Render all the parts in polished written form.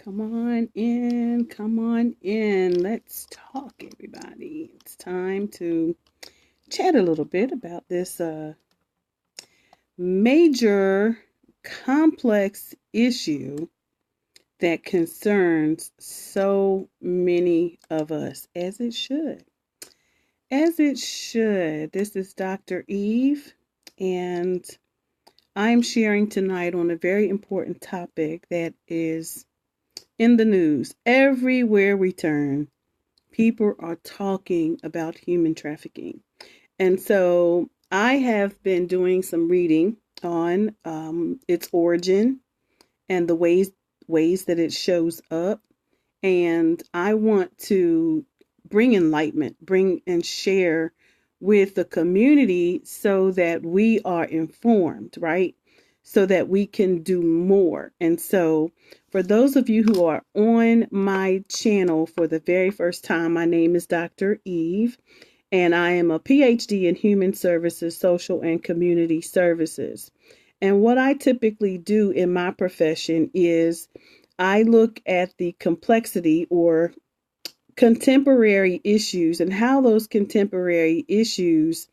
Come on in, come on in. Let's talk, everybody. It's time to chat a little bit about this major complex issue that concerns so many of us, as it should. As it should. This is Dr. Eve, and I'm sharing tonight on a very important topic that is in the news. Everywhere we turn, people are talking about human trafficking. And so I have been doing some reading on its origin and the ways that it shows up. And I want to bring enlightenment, bring and share with the community so that we are informed, right? So that we can do more. And so for those of you who are on my channel for the very first time, my name is Dr. Eve, and I am a PhD in Human Services, Social and Community Services. And what I typically do in my profession is I look at the complexity or contemporary issues and how those contemporary issues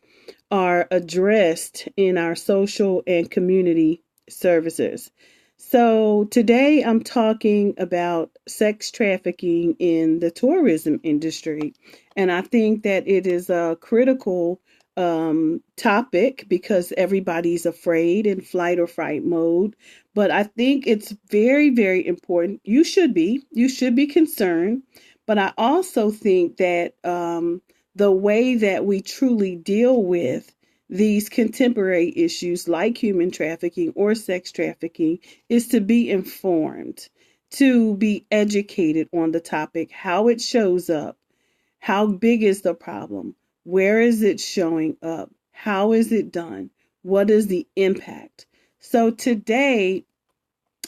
are addressed in our social and community services. So today I'm talking about sex trafficking in the tourism industry. And I think that it is a critical topic because everybody's afraid in flight or fright mode. But I think it's very, very important. You should be concerned. But I also think that the way that we truly deal with these contemporary issues like human trafficking or sex trafficking is to be informed, to be educated on the topic, how it shows up, how big is the problem, where is it showing up, how is it done, what is the impact. So today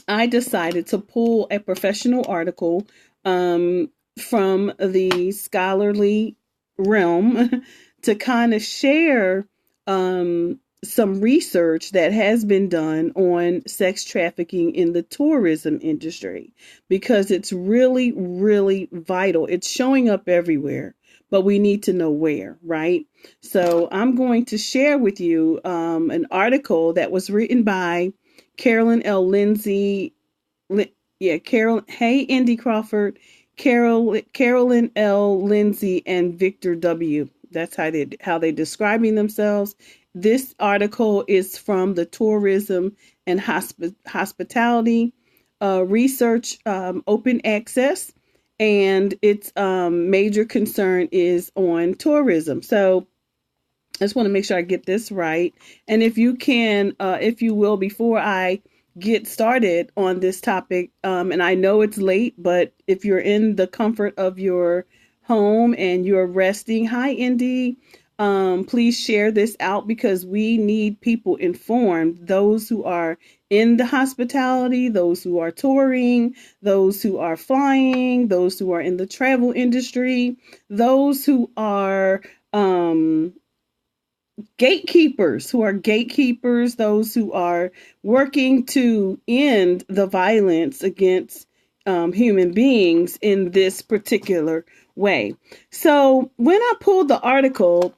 I decided to pull a professional article from the scholarly realm to kind of share some research that has been done on sex trafficking in the tourism industry because it's really, really vital. It's showing up everywhere, but we need to know where, right? So I'm going to share with you an article that was written by Carolyn L. Lindsay. Carol. Hey, Indy Crawford, Carolyn L. Lindsay, and Victor W. That's how they describing themselves. This article is from the Tourism and Hospitality Research Open Access, and its major concern is on tourism. So I just want to make sure I get this right. And if you can, if you will, before I get started on this topic, and I know it's late, but if you're in the comfort of your home and you're resting, hi, Indy, please share this out because we need people informed, those who are in the hospitality, those who are touring, those who are flying, those who are in the travel industry, those who are gatekeepers, those who are working to end the violence against human beings in this particular way. So when I pulled the article,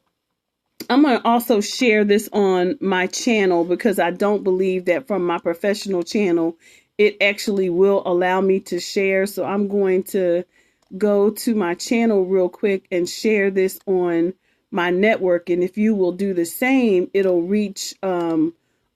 I'm going to also share this on my channel because I don't believe that from my professional channel, it actually will allow me to share. So I'm going to go to my channel real quick and share this on my network. And if you will do the same, it'll reach a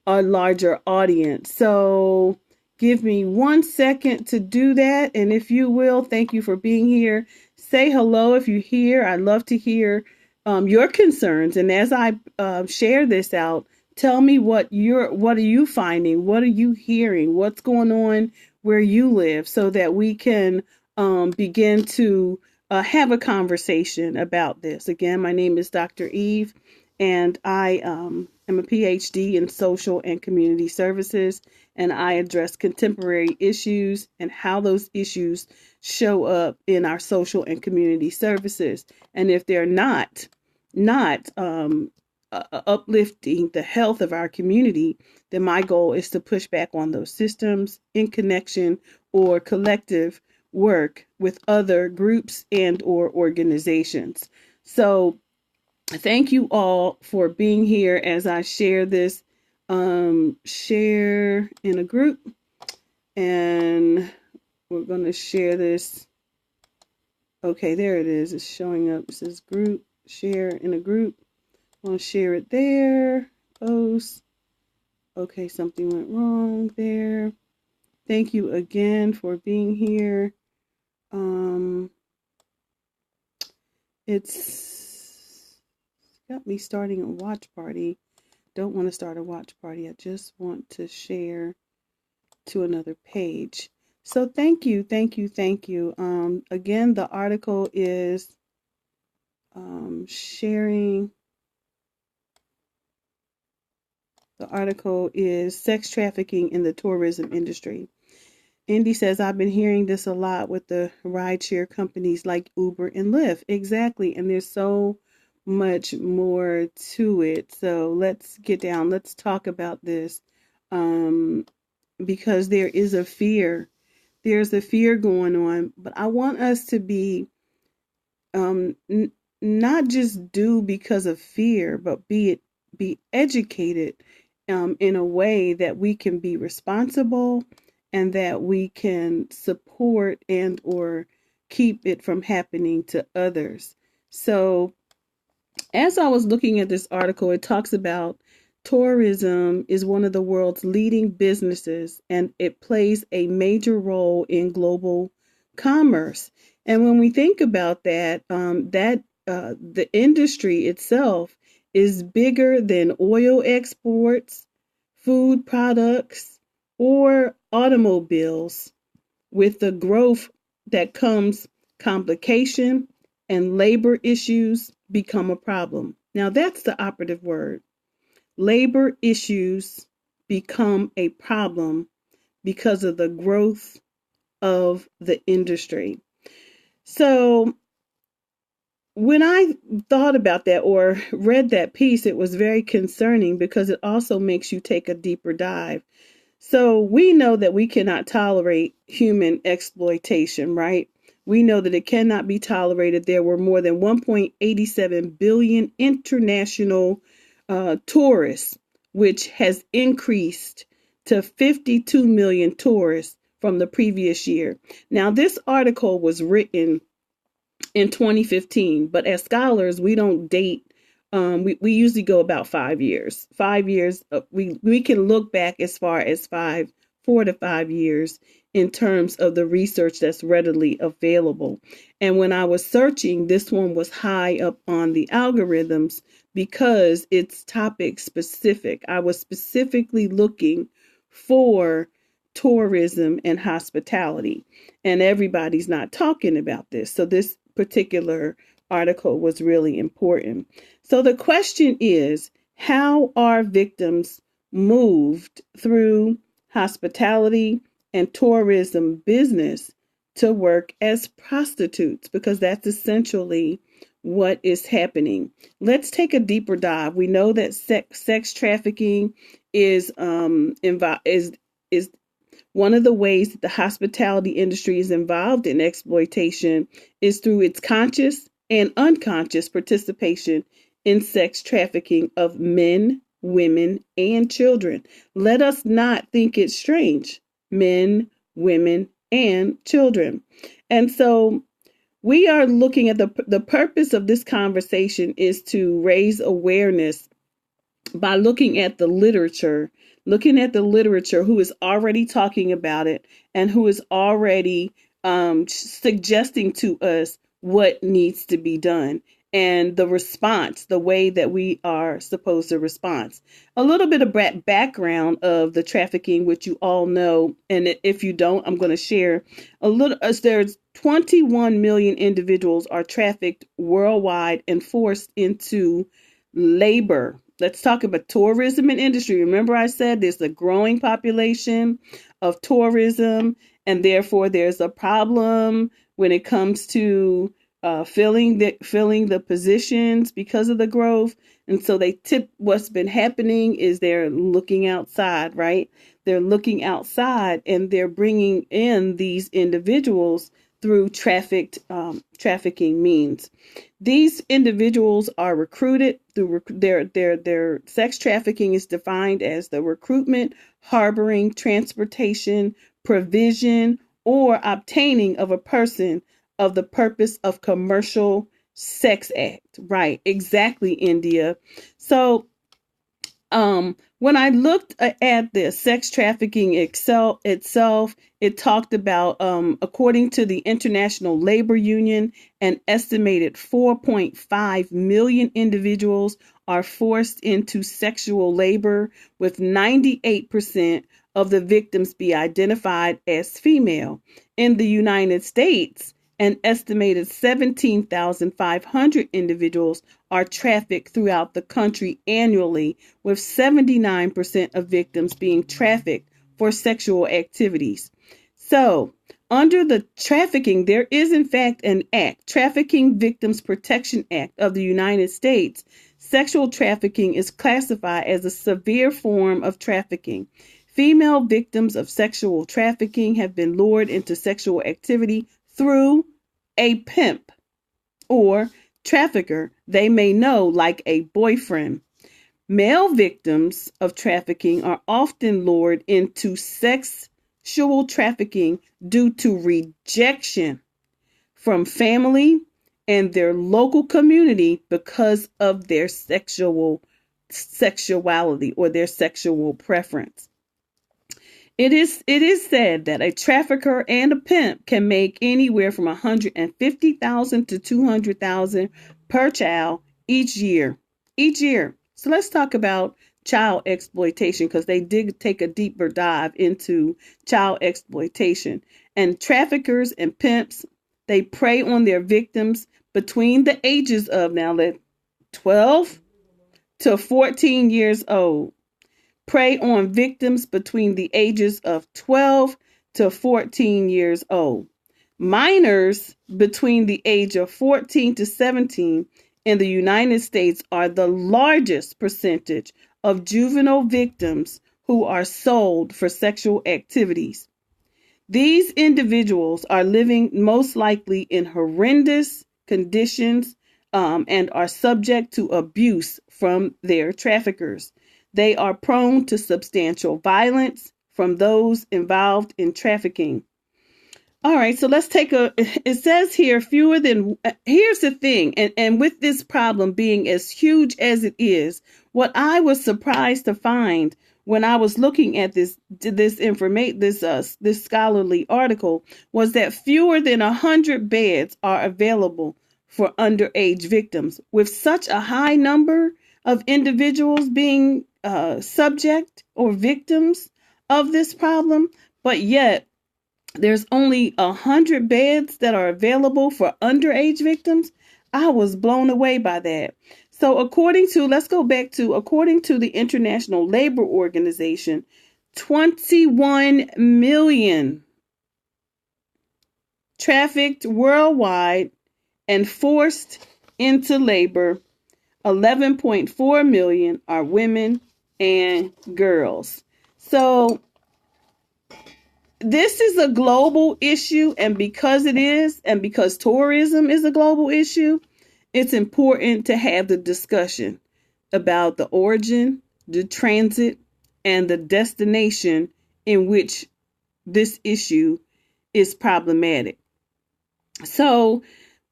larger audience. So give me 1 second to do that. And if you will, thank you for being here. Say hello if you're here. I'd love to hear your concerns. And as I share this out, tell me what are you finding? What are you hearing? What's going on where you live so that we can begin to have a conversation about this. Again, my name is Dr. Eve, and I am a PhD in social and community services, and I address contemporary issues and how those issues show up in our social and community services. And if they're not uplifting the health of our community, then my goal is to push back on those systems in connection or collective work with other groups and or organizations. So thank you all for being here as I share this, share in a group, and we're going to share this. Okay, there it is. It's showing up. It says group, share in a group. I'll share it there. Post. Okay, something went wrong there. Thank you again for being here. It's got me starting a watch party. Don't want to start a watch party. I just want to share to another page. So thank you. Again, the article is sharing. The article is Sex Trafficking in the Tourism Industry. Indy says, I've been hearing this a lot with the rideshare companies like Uber and Lyft. Exactly. And there's so much more to it. So let's get down. Let's talk about this, because there is a fear. There's a fear going on. But I want us to be not just do because of fear, but be educated in a way that we can be responsible and that we can support and or keep it from happening to others. So as I was looking at this article, it talks about tourism is one of the world's leading businesses and it plays a major role in global commerce. And when we think about that, the industry itself is bigger than oil exports, food products, or automobiles. With the growth that comes complication and labor issues become a problem. Now that's the operative word. Labor issues become a problem because of the growth of the industry. So when I thought about that or read that piece, it was very concerning because it also makes you take a deeper dive. So we know that we cannot tolerate human exploitation, right? We know that it cannot be tolerated. There were more than 1.87 billion international tourists, which has increased to 52 million tourists from the previous year. Now, this article was written in 2015, but as scholars, we don't date. We usually go about 5 years. 5 years. We can look back as far as 4 to 5 years in terms of the research that's readily available. And when I was searching, this one was high up on the algorithms because it's topic specific. I was specifically looking for tourism and hospitality, and everybody's not talking about this. So this particular article was really important. So the question is, how are victims moved through hospitality and tourism business to work as prostitutes? Because that's essentially what is happening. Let's take a deeper dive. We know that sex trafficking is one of the ways that the hospitality industry is involved in exploitation is through its conscious and unconscious participation in sex trafficking of men, women, and children. Let us not think it's strange. Men, women, and children. And so we are looking at the purpose of this conversation is to raise awareness by looking at the literature who is already talking about it and who is already suggesting to us what needs to be done and the response, the way that we are supposed to respond. A little bit of background of the trafficking, which you all know, and if you don't, I'm going to share a little. There's 21 million individuals are trafficked worldwide and forced into labor. Let's talk about tourism and industry. Remember I said there's a growing population of tourism, and therefore there's a problem when it comes to filling the positions because of the growth. And so what's been happening is they're looking outside, right? they're looking outside and they're bringing in these individuals through trafficking means. These individuals are recruited through their sex trafficking is defined as the recruitment, harboring, transportation, provision, or obtaining of a person of the purpose of commercial sex act. Right, exactly, India. So when I looked at this sex trafficking itself, it talked about, according to the International Labor Union, an estimated 4.5 million individuals are forced into sexual labor, with 98% of the victims be identified as female. In the United States, an estimated 17,500 individuals are trafficked throughout the country annually, with 79% of victims being trafficked for sexual activities. So, under the trafficking, there is in fact an act, Trafficking Victims Protection Act of the United States. Sexual trafficking is classified as a severe form of trafficking. Female victims of sexual trafficking have been lured into sexual activity through a pimp or trafficker they may know, like a boyfriend. Male victims of trafficking are often lured into sexual trafficking due to rejection from family and their local community because of their sexuality or their sexual preference. It is said that a trafficker and a pimp can make anywhere from 150,000 to 200,000 per child each year. Each year. So let's talk about child exploitation, because they did take a deeper dive into child exploitation. And traffickers and pimps, they prey on their victims between the ages of 12 to 14 years old. Prey on victims between the ages of 12 to 14 years old. Minors between the age of 14 to 17 in the United States are the largest percentage of juvenile victims who are sold for sexual activities. These individuals are living most likely in horrendous conditions and are subject to abuse from their traffickers. They are prone to substantial violence from those involved in trafficking. All right, so let's take it says here here's the thing, and with this problem being as huge as it is, what I was surprised to find when I was looking at this scholarly article was that fewer than 100 beds are available for underage victims. With such a high number of individuals being subject or victims of this problem, but yet there's only 100 beds that are available for underage victims. I was blown away by that. So according to the International Labor Organization, 21 million trafficked worldwide and forced into labor. 11.4 million are women and girls. So this is a global issue, and because tourism is a global issue, it's important to have the discussion about the origin, the transit, and the destination in which this issue is problematic. So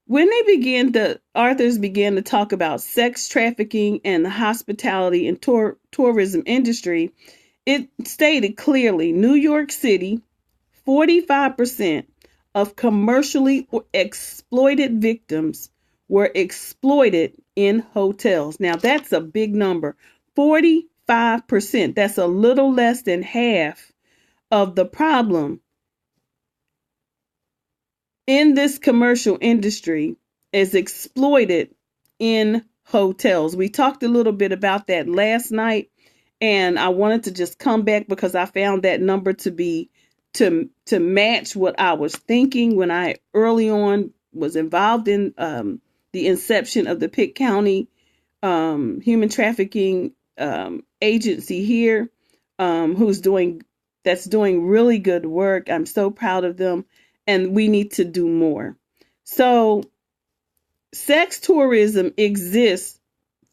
when the authors began to talk about sex trafficking and the hospitality and tourism industry, it stated clearly New York City, 45% of commercially exploited victims were exploited in hotels. Now, that's a big number. 45%. That's a little less than half of the problem in this commercial industry is exploited in hotels. We talked a little bit about that last night, and I wanted to just come back because I found that number to match what I was thinking when I early on was involved in the inception of the Pitt County human trafficking agency here, who's doing that's doing really good work. I'm so proud of them, and we need to do more. So, sex tourism exists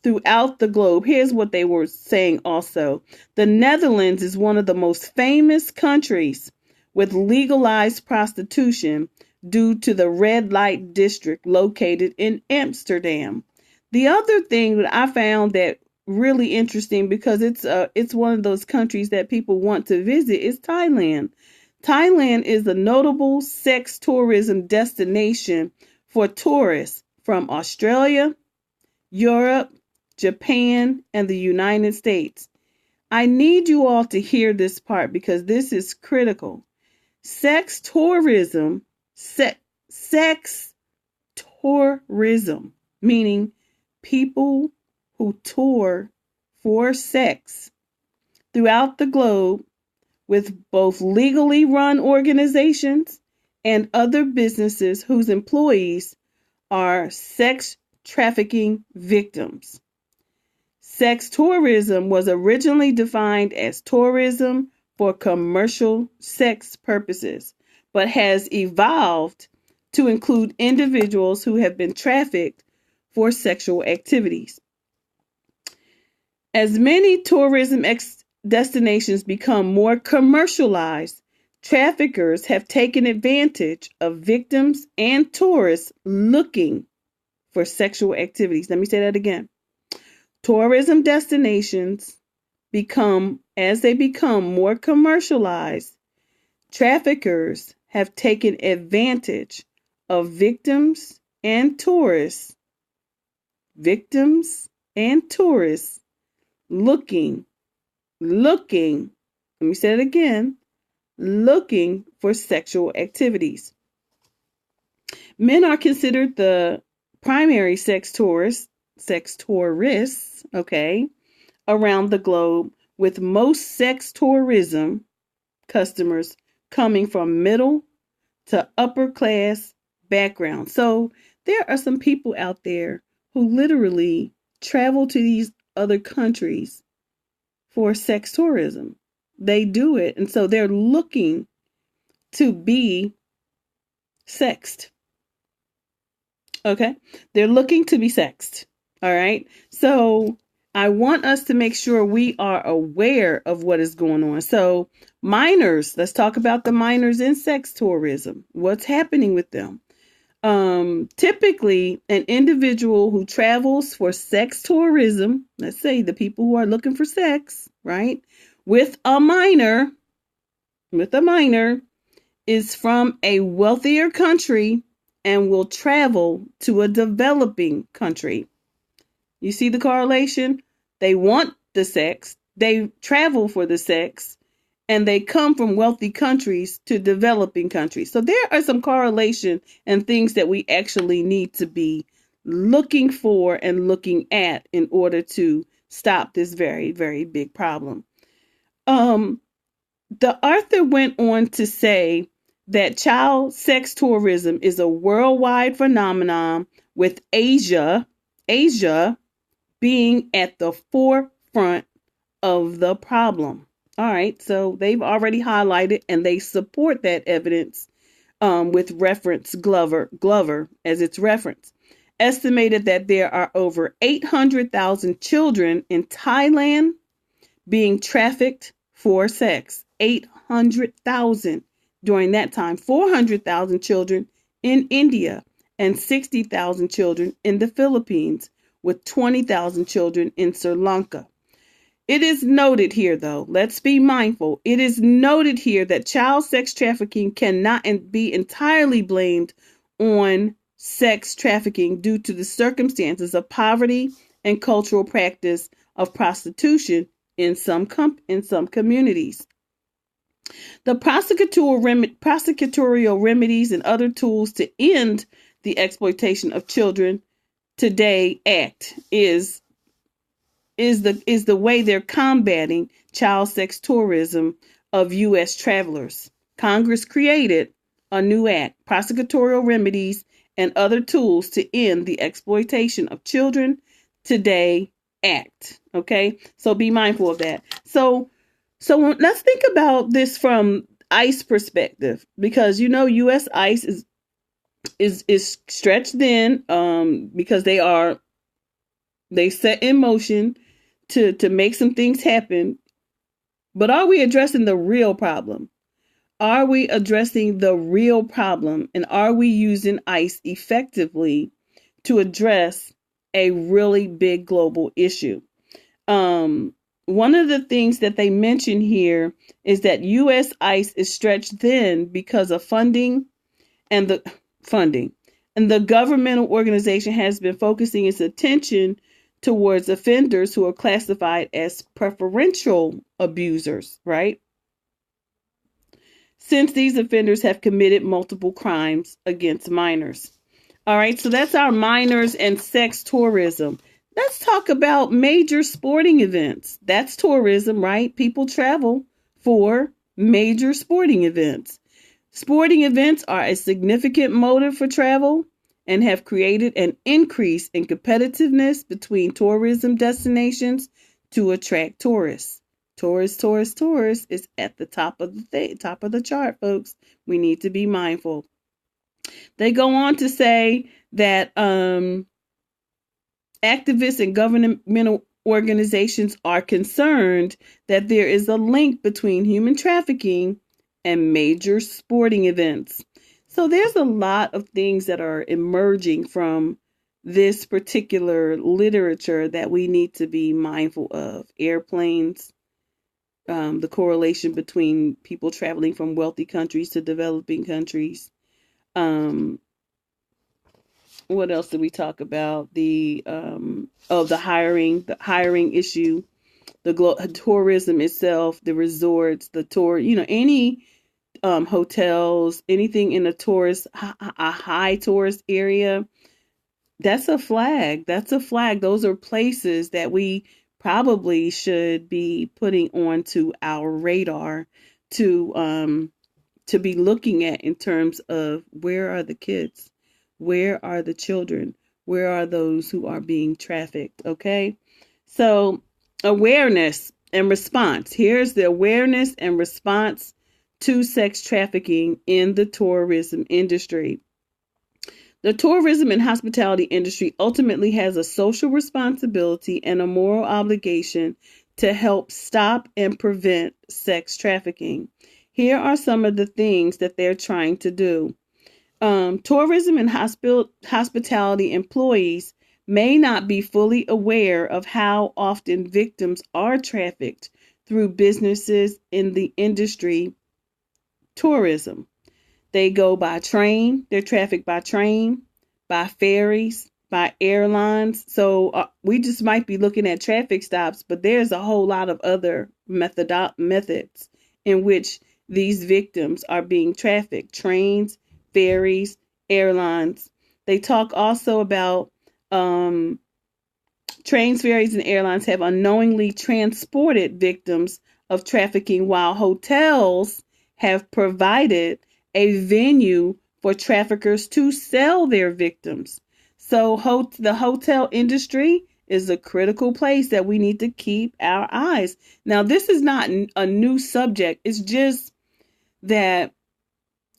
throughout the globe. Here's what they were saying also. The Netherlands is one of the most famous countries with legalized prostitution due to the red light district located in Amsterdam. The other thing that I found that really interesting, because it's one of those countries that people want to visit, is Thailand. Thailand is a notable sex tourism destination for tourists from Australia, Europe, Japan, and the United States. I need you all to hear this part because this is critical. Sex tourism, sex tourism, meaning people who tour for sex throughout the globe with both legally run organizations and other businesses whose employees are sex trafficking victims. Sex tourism was originally defined as tourism for commercial sex purposes, but has evolved to include individuals who have been trafficked for sexual activities. As many tourism destinations become more commercialized, traffickers have taken advantage of victims and tourists looking for sexual activities. Let me say that again. Tourism destinations as they become more commercialized, traffickers have taken advantage of victims and tourists looking, let me say it again, looking for sexual activities. Men are considered the primary sex tourists, okay, around the globe, with most sex tourism customers coming from middle to upper class backgrounds. So there are some people out there who literally travel to these other countries for sex tourism. They do it, and so they're looking to be sexed. Okay? They're looking to be sexed. All right? So I want us to make sure we are aware of what is going on. So minors, let's talk about the minors in sex tourism. What's happening with them? Typically, an individual who travels for sex tourism, let's say the people who are looking for sex, right, with a minor, is from a wealthier country and will travel to a developing country. You see the correlation? They want the sex, they travel for the sex, and they come from wealthy countries to developing countries. So there are some correlation and things that we actually need to be looking for and looking at in order to stop this very, very big problem. The author went on to say that child sex tourism is a worldwide phenomenon, with Asia being at the forefront of the problem. All right, so they've already highlighted and they support that evidence with reference Glover as its reference. Estimated that there are over 800,000 children in Thailand being trafficked for sex. 800,000 during that time. 400,000 children in India and 60,000 children in the Philippines, with 20,000 children in Sri Lanka. It is noted here, though, let's be mindful. It is noted here that child sex trafficking cannot be entirely blamed on sex trafficking due to the circumstances of poverty and cultural practice of prostitution in some communities. The prosecutorial remedies and other tools to end the exploitation of children today act is the way they're combating child sex tourism of U.S. travelers. Congress created a new act, Prosecutorial Remedies and Other Tools to End the Exploitation of Children Today Act. Okay, so be mindful of that. So So let's think about this from ICE perspective, because U.S. ICE is stretched thin, because they set in motion to make some things happen. But are we addressing the real problem? Are we addressing the real problem? And are we using ICE effectively to address a really big global issue? One of the things that they mention here is that U.S. ICE is stretched thin because of and the funding. And the governmental organization has been focusing its attention towards offenders who are classified as preferential abusers, right? Since these offenders have committed multiple crimes against minors. All right, so that's our minors and sex tourism. Let's talk about major sporting events. That's tourism, right? People travel for major sporting events. Sporting events are a significant motive for travel and have created an increase in competitiveness between tourism destinations to attract tourists. Tourists is at the top of the chart, folks. We need to be mindful. They go on to say that activists and governmental organizations are concerned that there is a link between human trafficking and major sporting events. So there's a lot of things that are emerging from this particular literature that we need to be mindful of. Airplanes, the correlation between people traveling from wealthy countries to developing countries. What else did we talk about? The hiring issue, the tourism itself, the resorts, the tour. Any hotels, anything in a high tourist area. That's a flag. Those are places that we probably should be putting onto our radar to be looking at in terms of where are the kids, where are the children, where are those who are being trafficked. Okay, so awareness and response. Here's the awareness and response to sex trafficking in the tourism industry. The tourism and hospitality industry ultimately has a social responsibility and a moral obligation to help stop and prevent sex trafficking. Here are some of the things that they're trying to do. Tourism and hospitality employees may not be fully aware of how often victims are trafficked through businesses in the industry. Tourism. They go by train. They're trafficked by train, by ferries, by airlines. So we just might be looking at traffic stops, but there's a whole lot of other methods in which these victims are being trafficked. Trains, ferries, airlines. They talk also about trains, ferries, and airlines have unknowingly transported victims of trafficking, while hotels have provided a venue for traffickers to sell their victims. So the hotel industry is a critical place that we need to keep our eyes. Now, this is not a new subject. It's just that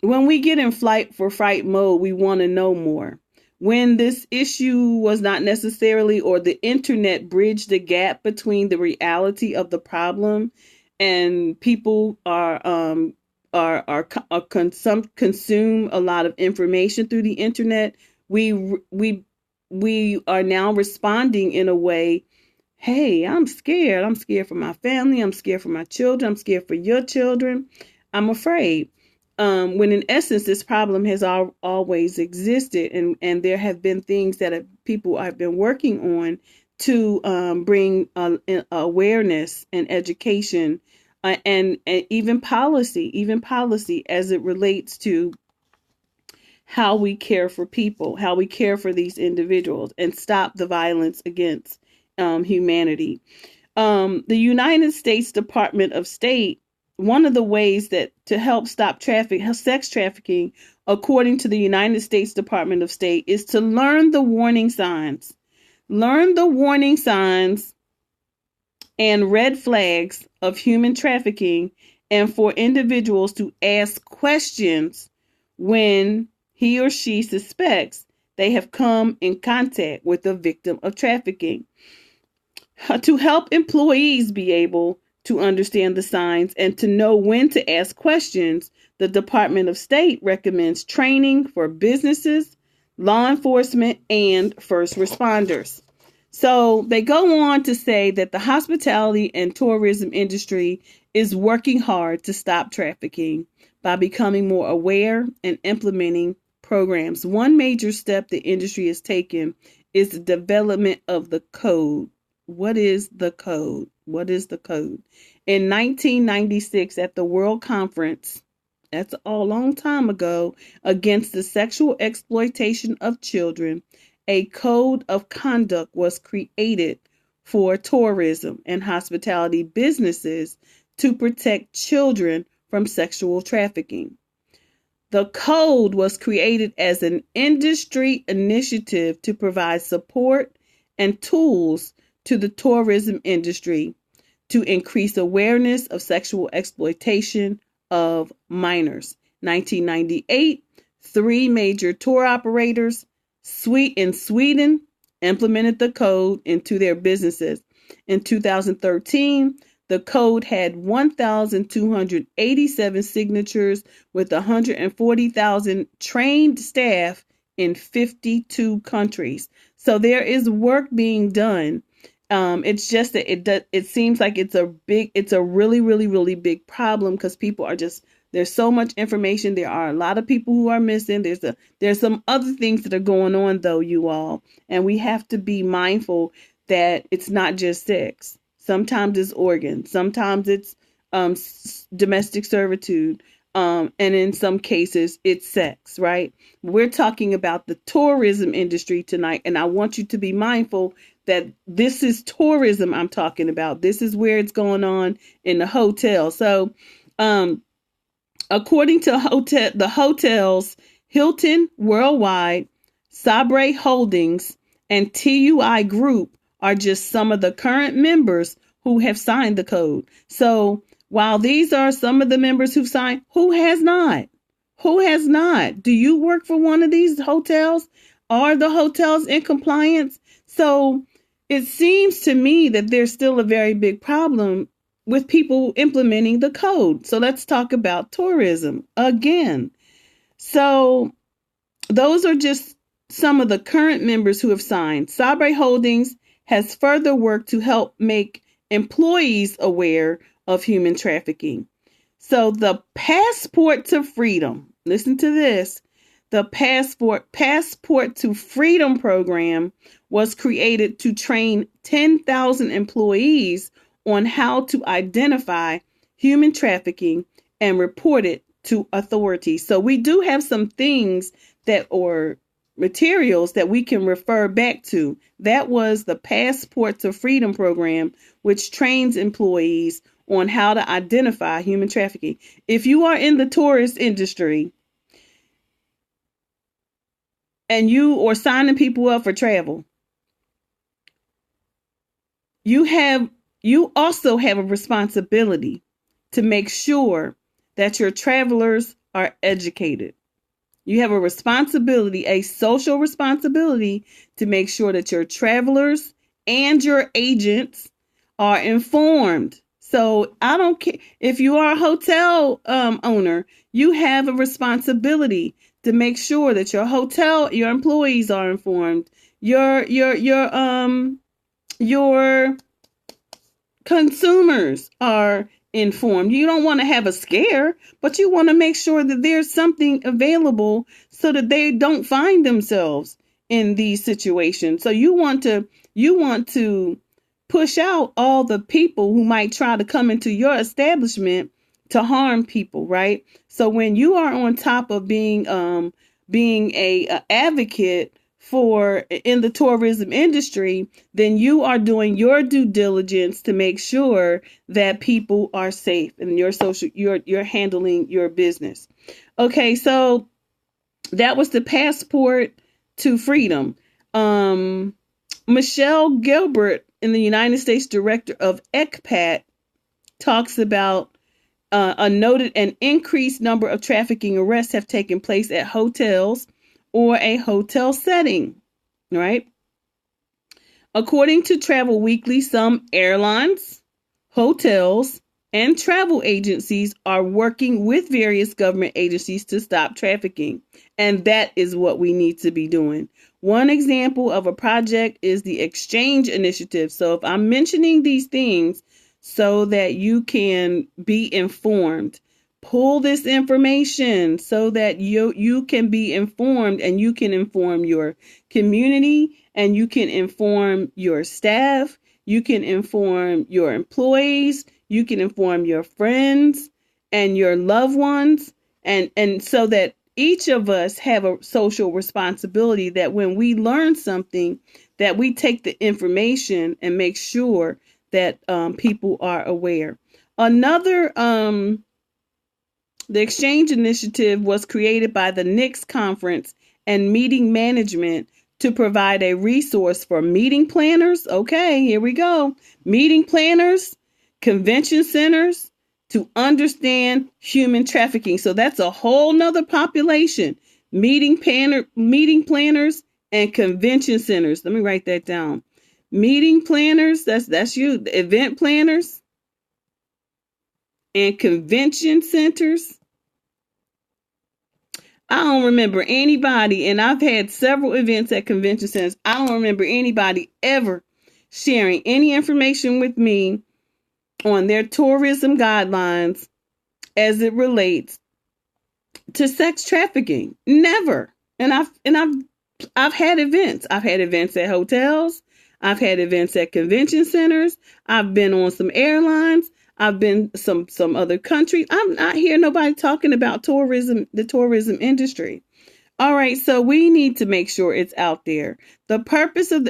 when we get in flight for fright mode, we want to know more. When this issue was not necessarily, or the internet bridged the gap between the reality of the problem, and people consume a lot of information through the internet, we are now responding in a way. Hey, I'm scared. I'm scared for my family. I'm scared for my children. I'm scared for your children. I'm afraid. When in essence, this problem has always existed, and there have been things that people have been working on to bring awareness and education, and even policy as it relates to how we care for people, how we care for these individuals, and stop the violence against humanity. The United States Department of State, one of the ways that to help stop sex trafficking, according to the United States Department of State, is to learn the warning signs. Learn the warning signs and red flags of human trafficking, and for individuals to ask questions when he or she suspects they have come in contact with a victim of trafficking. To help employees be able to understand the signs and to know when to ask questions, the Department of State recommends training for businesses, law enforcement, and first responders. So they go on to say that the hospitality and tourism industry is working hard to stop trafficking by becoming more aware and implementing programs. One major step the industry has taken is the development of the code. What is the code? What is the code? In 1996, at the World Conference, that's a long time ago, against the sexual exploitation of children, a code of conduct was created for tourism and hospitality businesses to protect children from sexual trafficking. The code was created as an industry initiative to provide support and tools to the tourism industry to increase awareness of sexual exploitation of minors. 1998, 3 major tour operators in Sweden implemented the code into their businesses. In 2013, the code had 1,287 signatures with 140,000 trained staff in 52 countries. So there is work being done. It's just that it seems like it's a really, really, really big problem because people are there's so much information. There are a lot of people who are missing. There's some other things that are going on though, you all, and we have to be mindful that it's not just sex. Sometimes it's organs. Sometimes it's domestic servitude. And in some cases, it's sex, right? We're talking about the tourism industry tonight, and I want you to be mindful that this is tourism I'm talking about. This is where it's going on in the hotel. So, according to the hotels, Hilton Worldwide, Sabre Holdings, and TUI Group are just some of the current members who have signed the code. So while these are some of the members who've signed, who has not? Who has not? Do you work for one of these hotels? Are the hotels in compliance? So it seems to me that there's still a very big problem with people implementing the code. So let's talk about tourism again. So those are just some of the current members who have signed. Sabre Holdings has further worked to help make employees aware of human trafficking. So the Passport to Freedom, listen to this, the Passport to Freedom program was created to train 10,000 employees on how to identify human trafficking and report it to authorities. So we do have some things or materials that we can refer back to. That was the Passport to Freedom program, which trains employees on how to identify human trafficking. If you are in the tourist industry and you are signing people up for travel, you also have a responsibility to make sure that your travelers are educated. You have a responsibility, a social responsibility, to make sure that your travelers and your agents are informed. So I don't care if you are a hotel owner, you have a responsibility to make sure that your employees are informed. Your consumers are informed. You don't want to have a scare, but you want to make sure that there's something available so that they don't find themselves in these situations. So you want to push out all the people who might try to come into your establishment to harm people, right? So when you are on top of being a advocate in the tourism industry, then you are doing your due diligence to make sure that people are safe and you're handling your business. Okay, so that was the Passport to Freedom. Michelle Gilbert in the United States director of ECPAT talks about a noted and increased number of trafficking arrests have taken place at hotels or a hotel setting, right? According to Travel Weekly, some airlines, hotels, and travel agencies are working with various government agencies to stop trafficking. And that is what we need to be doing. One example of a project is the Exchange Initiative. So if I'm mentioning these things so that you can be informed, pull this information so that you can be informed and you can inform your community and you can inform your staff, you can inform your employees, you can inform your friends and your loved ones, and so that each of us have a social responsibility that when we learn something, that we take the information and make sure that people are aware. Another, the Exchange Initiative was created by the NICS Conference and Meeting Management to provide a resource for meeting planners. Okay, here we go. Meeting planners, convention centers, to understand human trafficking. So that's a whole nother population. Meeting planners and convention centers. Let me write that down. Meeting planners, that's you. Event planners and convention centers. I don't remember anybody, and I've had several events at convention centers. I don't remember anybody ever sharing any information with me on their tourism guidelines as it relates to sex trafficking. Never. And I've had events. I've had events at hotels. I've had events at convention centers. I've been on some airlines. I've been some other countries. I'm not hearing nobody talking about tourism, the tourism industry. All right, so we need to make sure it's out there. The purpose of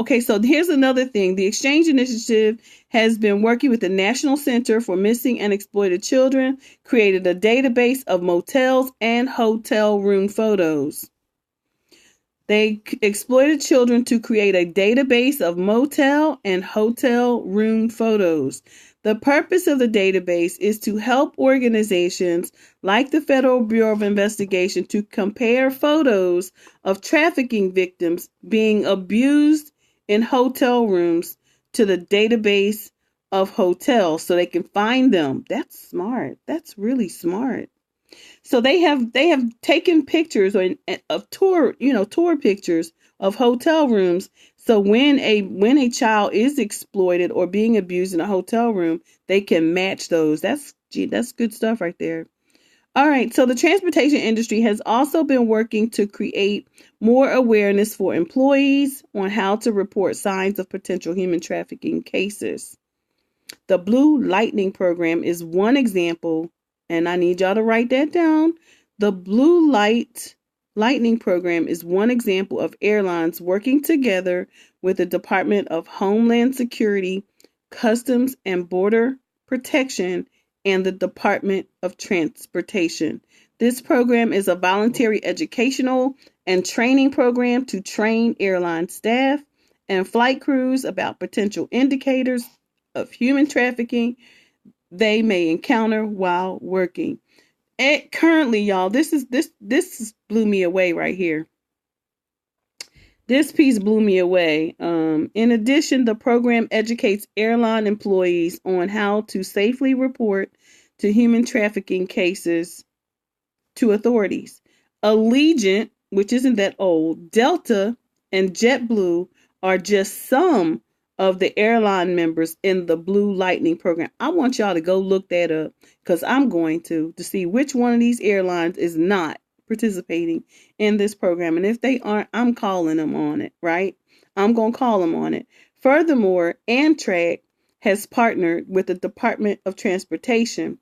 okay, so here's another thing. The Exchange Initiative has been working with the National Center for Missing and Exploited Children, created a database of motels and hotel room photos. They exploited children to create a database of motel and hotel room photos. The purpose of the database is to help organizations like the Federal Bureau of Investigation to compare photos of trafficking victims being abused in hotel rooms to the database of hotels so they can find them. That's smart. That's really smart. So they have taken pictures of tour pictures of hotel rooms. So when a child is exploited or being abused in a hotel room, they can match those. That's good stuff right there. All right. So the transportation industry has also been working to create more awareness for employees on how to report signs of potential human trafficking cases. The Blue Lightning program is one example, and I need y'all to write that down. The Blue Lightning program is one example of airlines working together with the Department of Homeland Security, Customs and Border Protection, and the Department of Transportation. This program is a voluntary educational and training program to train airline staff and flight crews about potential indicators of human trafficking they may encounter while working. Currently, y'all, this blew me away right here. This piece blew me away. In addition, the program educates airline employees on how to safely report to human trafficking cases to authorities. Allegiant, which isn't that old, Delta, and JetBlue are just some of the airline members in the Blue Lightning program. I want y'all to go look that up because I'm going to see which one of these airlines is not participating in this program. And if they aren't, I'm calling them on it, right? I'm going to call them on it. Furthermore, Amtrak has partnered with the Department of Transportation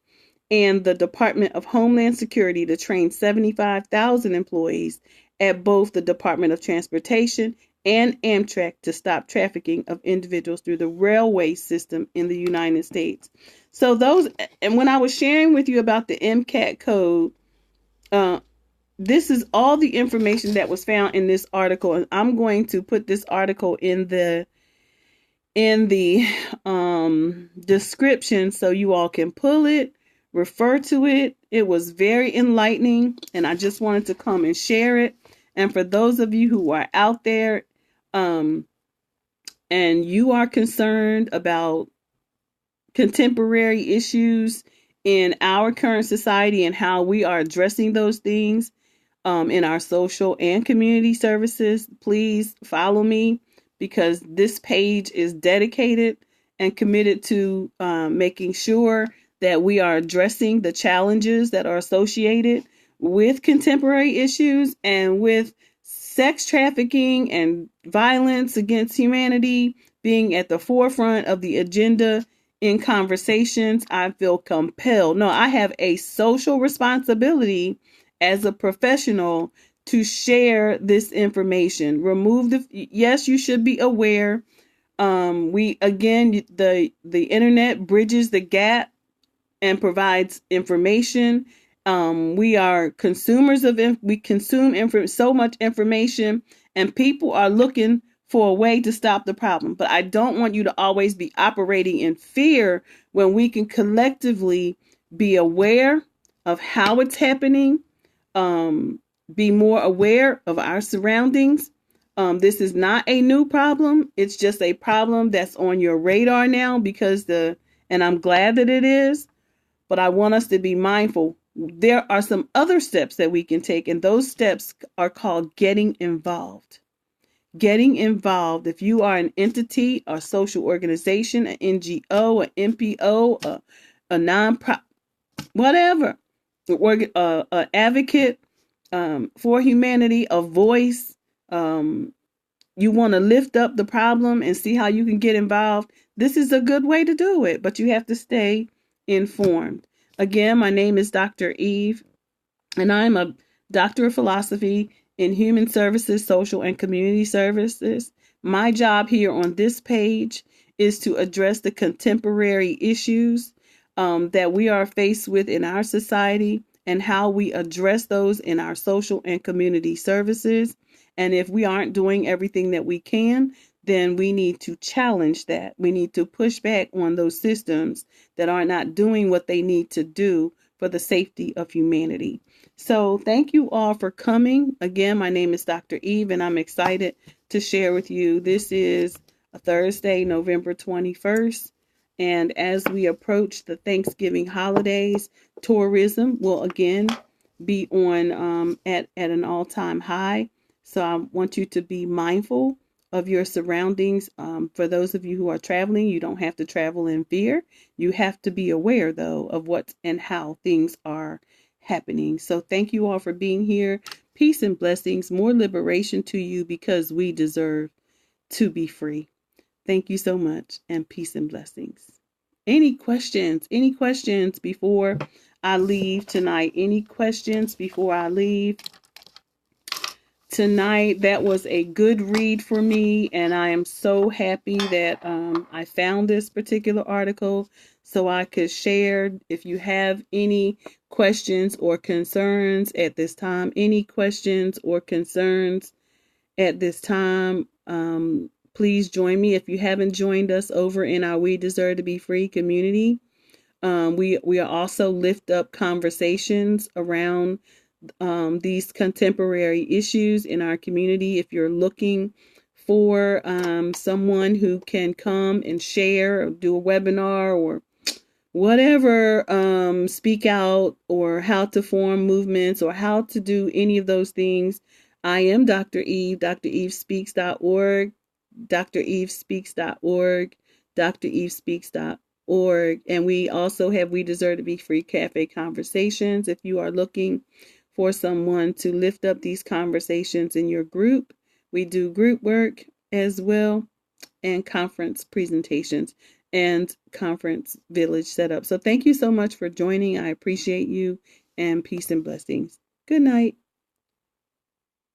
and the Department of Homeland Security to train 75,000 employees at both the Department of Transportation and Amtrak to stop trafficking of individuals through the railway system in the United States. So those, and when I was sharing with you about the MCAT code, this is all the information that was found in this article, and I'm going to put this article in the in the description so you all can pull it, refer to it. It was very enlightening, and I just wanted to come and share it. And for those of you who are out there, um, and you are concerned about contemporary issues in our current society and how we are addressing those things in our social and community services, please follow me, because this page is dedicated and committed to making sure that we are addressing the challenges that are associated with contemporary issues and with sex trafficking and violence against humanity being at the forefront of the agenda in conversations. I feel compelled. No, I have a social responsibility as a professional to share this information. Yes, you should be aware. We again, the internet bridges the gap and provides information. We are consumers of we consume so much information, and people are looking for a way to stop the problem. But I don't want you to always be operating in fear when we can collectively be aware of how it's happening, be more aware of our surroundings. This is not a new problem. It's just a problem that's on your radar now and I'm glad that it is, but I want us to be mindful. There are some other steps that we can take, and those steps are called getting involved. Getting involved. If you are an entity, a social organization, an NGO, an NPO, a nonprofit, whatever, an advocate for humanity, a voice, you want to lift up the problem and see how you can get involved, this is a good way to do it, but you have to stay informed. Again, my name is Dr. Eve, and I'm a doctor of philosophy in human services, social, and community services. My job here on this page is to address the contemporary issues that we are faced with in our society and how we address those in our social and community services. And if we aren't doing everything that we can, then we need to challenge that. We need to push back on those systems that are not doing what they need to do for the safety of humanity. So thank you all for coming. Again, my name is Dr. Eve, and I'm excited to share with you. This is a Thursday, November 21st. And as we approach the Thanksgiving holidays, tourism will again be on at an all-time high. So I want you to be mindful of your surroundings. For those of you who are traveling, you don't have to travel in fear. You have to be aware, though, of what and how things are happening. So thank you all for being here. Peace and blessings, more liberation to you, because we deserve to be free. Thank you so much, and peace and blessings. Any questions? Any questions before I leave tonight? Any questions before I leave tonight? That was a good read for me, and I am so happy that I found this particular article so I could share. If you have any questions or concerns at this time, please join me. If you haven't joined us over in our We Deserve to Be Free community, we are also lift up conversations around these contemporary issues in our community. If you're looking for someone who can come and share or do a webinar or whatever, speak out, or how to form movements or how to do any of those things, I am Dr. Eve, dreevespeaks.org, dreevespeaks.org, dreevespeaks.org. And we also have We Deserve to Be Free Cafe Conversations. If you are looking for someone to lift up these conversations in your group, we do group work as well, and conference presentations and conference village setup. So thank you so much for joining. I appreciate you, and peace and blessings. Good night.